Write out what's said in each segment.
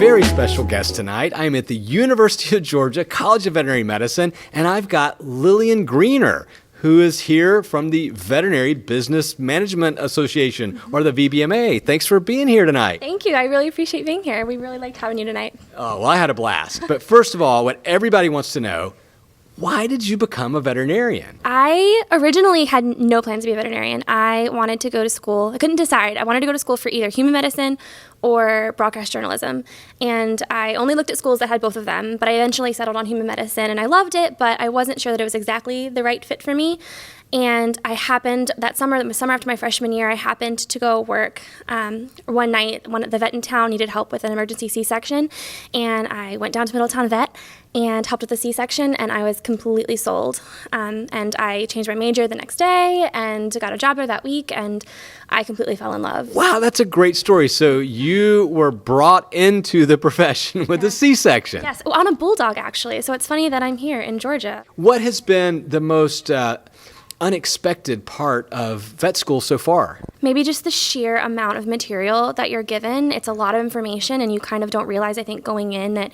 very special guest tonight. I'm at the University of Georgia College of Veterinary Medicine, and I've got Lillian Greener, who is here from the Veterinary Business Management Association, or the VBMA. Thanks for being here tonight. Thank you. I really appreciate being here. We really liked having you tonight. Oh, well, I had a blast. But first of all, what everybody wants to know, why did you become a veterinarian? I originally had no plans to be a veterinarian. I wanted to go to school. I couldn't decide. I wanted to go to school for either human medicine or broadcast journalism. And I only looked at schools that had both of them, but I eventually settled on human medicine, and I loved it, but I wasn't sure that it was exactly the right fit for me. And I happened, the summer after my freshman year, I happened to go work one night. The vet in town needed help with an emergency C-section, and I went down to Middletown Vet and helped with the C-section, and I was completely sold. And I changed my major the next day and got a job there that week, and I completely fell in love. Wow, that's a great story. So you were brought into the profession with a C-section. Yes, on a bulldog, actually. So it's funny that I'm here in Georgia. What has been the most unexpected part of vet school so far? Maybe just the sheer amount of material that you're given. It's a lot of information, and you kind of don't realize, I think, going in that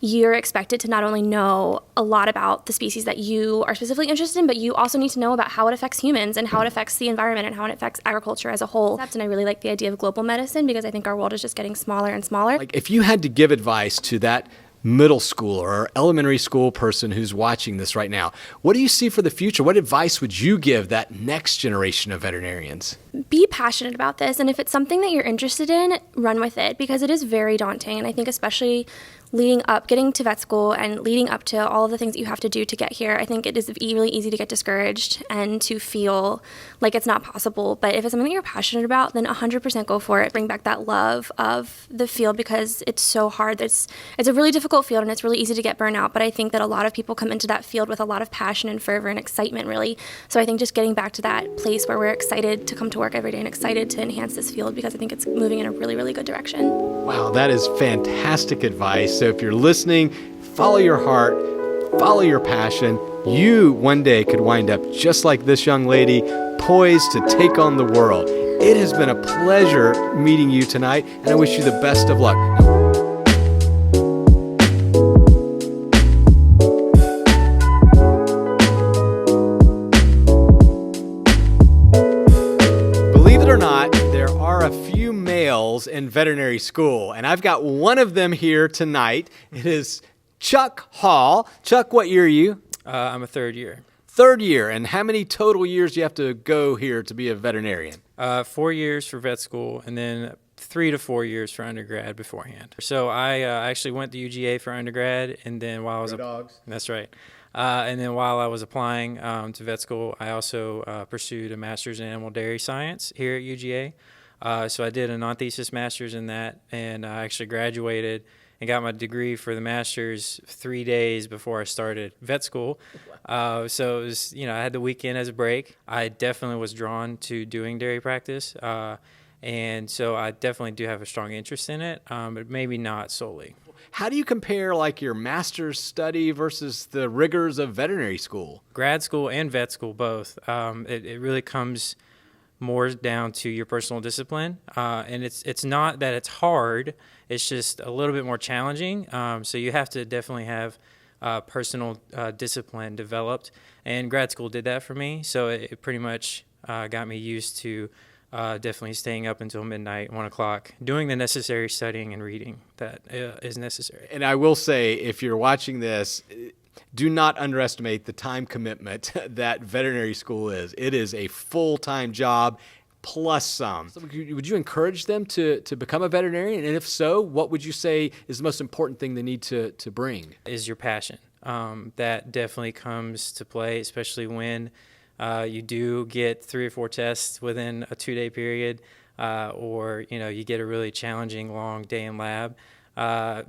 you're expected to not only know a lot about the species that you are specifically interested in, but you also need to know about how it affects humans and how it affects the environment and how it affects agriculture as a whole. And I really like the idea of global medicine because I think our world is just getting smaller and smaller. Like, if you had to give advice to that middle school or elementary school person who's watching this right now, what do you see for the future? What advice would you give that next generation of veterinarians? Be passionate about this, and if it's something that you're interested in, run with it, because it is very daunting. And I think especially leading up, getting to vet school and leading up to all of the things that you have to do to get here, I think it is really easy to get discouraged and to feel like it's not possible. But if it's something that you're passionate about, then 100% go for it. Bring back that love of the field because it's so hard. It's a really difficult field, and it's really easy to get burnt out. But I think that a lot of people come into that field with a lot of passion and fervor and excitement, really. So I think just getting back to that place where we're excited to come to work every day and excited to enhance this field, because I think it's moving in a really, really good direction. Wow, that is fantastic advice. So if you're listening, follow your heart, follow your passion. You one day could wind up just like this young lady, poised to take on the world. It has been a pleasure meeting you tonight, and I wish you the best of luck. Believe it or not, there are a few males in veterinary school, and I've got one of them here tonight. It is Chuck Hall. Chuck, what year are you? I'm a third year. Third year, and how many total years do you have to go here to be a veterinarian? 4 years for vet school, and then 3 to 4 years for undergrad beforehand. So I actually went to UGA for undergrad, and then while I was that's right. And then while I was applying to vet school, I also pursued a master's in animal dairy science here at UGA. So I did a non-thesis master's in that, and I actually graduated and got my degree for the master's 3 days before I started vet school. So it was, I had the weekend as a break. I definitely was drawn to doing dairy practice, and so I definitely do have a strong interest in it, but maybe not solely. How do you compare like your master's study versus the rigors of veterinary school? Grad school and vet school both. It really comes more down to your personal discipline, and it's not that it's hard. It's just a little bit more challenging. So you have to definitely have personal discipline developed, and grad school did that for me. So it pretty much got me used to definitely staying up until midnight, 1 o'clock, doing the necessary studying and reading that is necessary. And I will say, if you're watching this, do not underestimate the time commitment that veterinary school is. It is a full-time job plus some. So would you encourage them to become a veterinarian? And if so, what would you say is the most important thing they need to bring? Is your passion. That definitely comes to play, especially when you do get 3 or 4 tests within a 2-day period, or you get a really challenging long day in lab.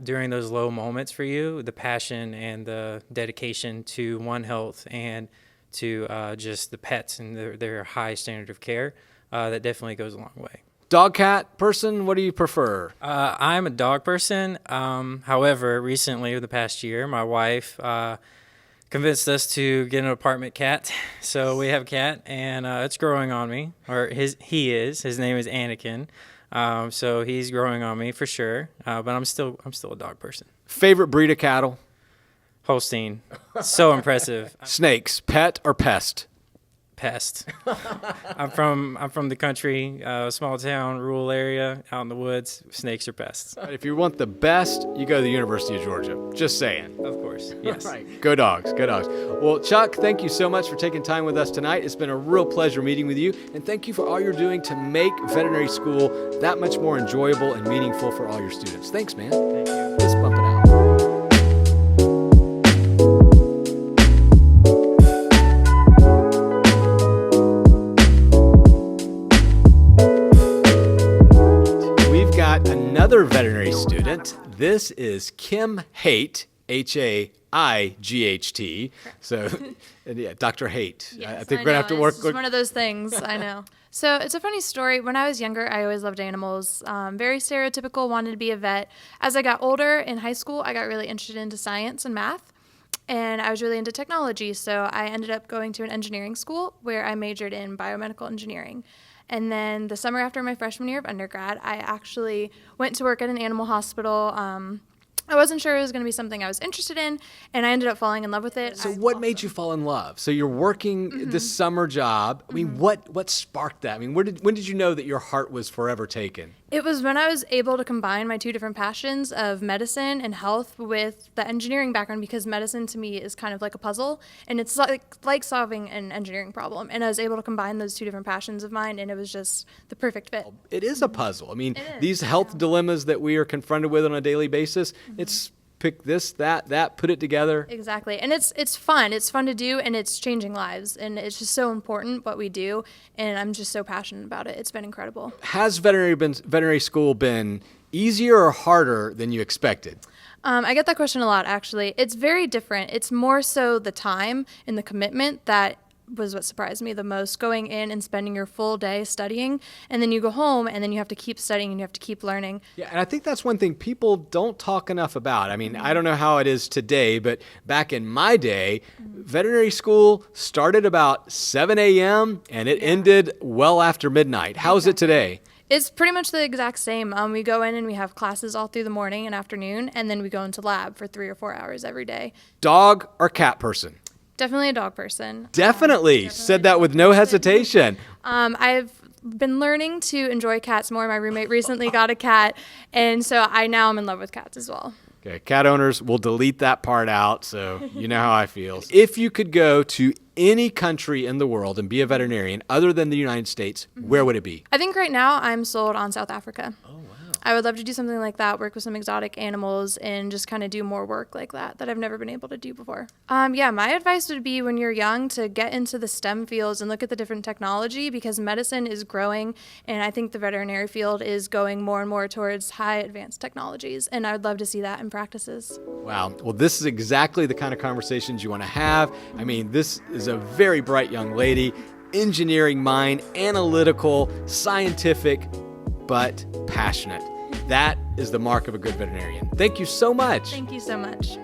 During those low moments for you, the passion and the dedication to one health and to just the pets and their high standard of care, that definitely goes a long way. Dog, cat person, what do you prefer? I'm a dog person. However, recently, over the past year, my wife convinced us to get an apartment cat. So we have a cat, and it's growing on me. His name is Anakin. So he's growing on me for sure. But I'm still a dog person. Favorite breed of cattle? Holstein. So impressive. Snakes, pet or pest? Pest. I'm from the country, small town, rural area, out in the woods. Snakes are pests. If you want the best, you go to the University of Georgia. Just saying. Of course. Yes. Right. Go dogs. Go dogs. Well, Chuck, thank you so much for taking time with us tonight. It's been a real pleasure meeting with you, and thank you for all you're doing to make veterinary school that much more enjoyable and meaningful for all your students. Thanks, man. Thank you. Let's bump it out. Another veterinary student. This is Kim Haight, Haight. So, and yeah, Dr. Haight. Yes, I think we're going to have to work. It's one of those things, I know. So it's a funny story. When I was younger, I always loved animals. Very stereotypical, wanted to be a vet. As I got older in high school, I got really interested into science and math. And I was really into technology. So I ended up going to an engineering school where I majored in biomedical engineering. And then the summer after my freshman year of undergrad, I actually went to work at an animal hospital. I wasn't sure it was going to be something I was interested in, and I ended up falling in love with it. So what made you fall in love? So you're working this summer job. I mean, what sparked that? I mean, when did you know that your heart was forever taken? It was when I was able to combine my two different passions of medicine and health with the engineering background, because medicine to me is kind of like a puzzle, and it's like solving an engineering problem. And I was able to combine those two different passions of mine, and it was just the perfect fit. It is a puzzle. I mean, these health dilemmas that we are confronted with on a daily basis, it's pick this, that, put it together. Exactly. And it's fun. It's fun to do, and it's changing lives. And it's just so important what we do, and I'm just so passionate about it. It's been incredible. Has veterinary school been easier or harder than you expected? I get that question a lot, actually. It's very different. It's more so the time and the commitment that was what surprised me the most, going in and spending your full day studying, and then you go home and then you have to keep studying and you have to keep learning. Yeah, and I think that's one thing people don't talk enough about. I mean, I don't know how it is today, but back in my day, veterinary school started about 7 a.m. and it ended well after midnight. How's it today? It's pretty much the exact same. We go in and we have classes all through the morning and afternoon, and then we go into lab for 3 or 4 hours every day. Dog or cat person? Definitely a dog person. Definitely. Said that with no hesitation. I've been learning to enjoy cats more. My roommate recently got a cat, and so I'm in love with cats as well. Okay, cat owners will delete that part out, so you know how I feel. If you could go to any country in the world and be a veterinarian other than the United States, where would it be? I think right now I'm sold on South Africa. Oh, wow. I would love to do something like that, work with some exotic animals, and just kind of do more work like that I've never been able to do before. Yeah, my advice would be when you're young to get into the STEM fields and look at the different technology, because medicine is growing, and I think the veterinary field is going more and more towards high advanced technologies, and I would love to see that in practices. Wow. Well, this is exactly the kind of conversations you want to have. I mean, this is a very bright young lady, engineering mind, analytical, scientific, but passionate. That is the mark of a good veterinarian. Thank you so much. Thank you so much.